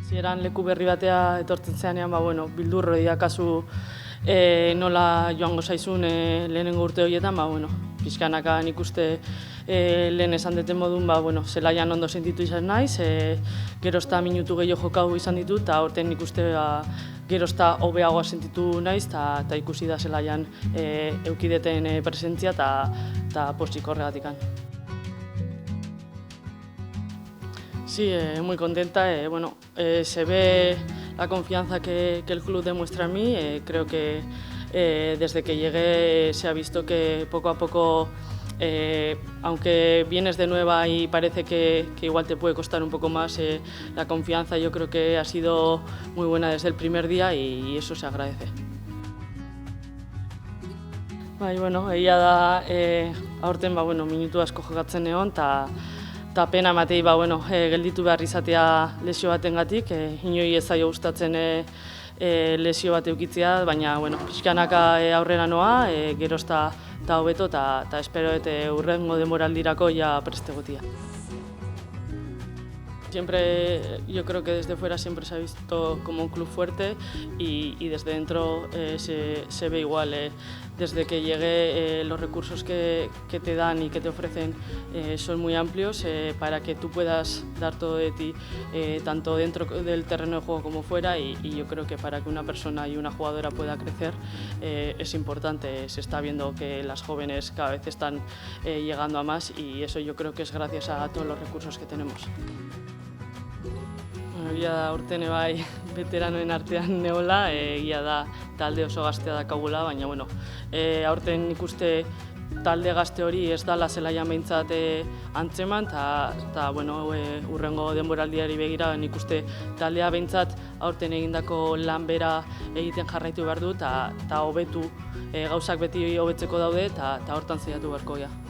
Hasieran leku berri batea etortzen zeanean, bildurro kasu nola joango zaizun lehenengo urte horietan, pixkanaka nik uste lehen esan deten modun, zelaian ondo sentitu izan naiz, gerozta minutu gehiago jokau izan ditut, eta horten nik uste gerozta hobeagoa sentitu naiz, eta ikusi da zelaian eukideten presentzia eta postik horregatikan. Sí, muy contenta. Se ve la confianza que el club demuestra en mí. Creo que desde que llegué se ha visto que poco a poco, aunque vienes de nueva y parece que igual te puede costar un poco más, la confianza yo creo que ha sido muy buena desde el primer día y eso se agradece. Egia da aurten minutu asko jokatzen egon, eta pena ematei gelditu behar izatea lesio batengatik, inoi ez zaio gustatzen lesio bat edukitzea, baina pixkanaka aurrera noa, gerozta eta hobeto, eta espero hurrengo denboraldirako ja prest egotea. Yo creo que desde fuera siempre se ha visto como un club fuerte y desde dentro se ve igual. Desde que llegué los recursos que te dan y que te ofrecen son muy amplios para que tú puedas dar todo de ti, tanto dentro del terreno de juego como fuera, y yo creo que para que una persona y una jugadora pueda crecer es importante. Se está viendo que las jóvenes cada vez están llegando a más y eso yo creo que es gracias a todos los recursos que tenemos. Egia da urten veteranoen artean neola, egia da talde oso gaztea dakagula, baina aurten ikuste talde gazte hori ez dala zelaian behintzat antzeman, eta hurrengo denboraldiari begira nik uste taldea behintzat aurten egindako lan bera egiten jarraitu behar du, eta hobetu, gauzak beti hobetzeko daude, eta hortan saiatu beharko gara.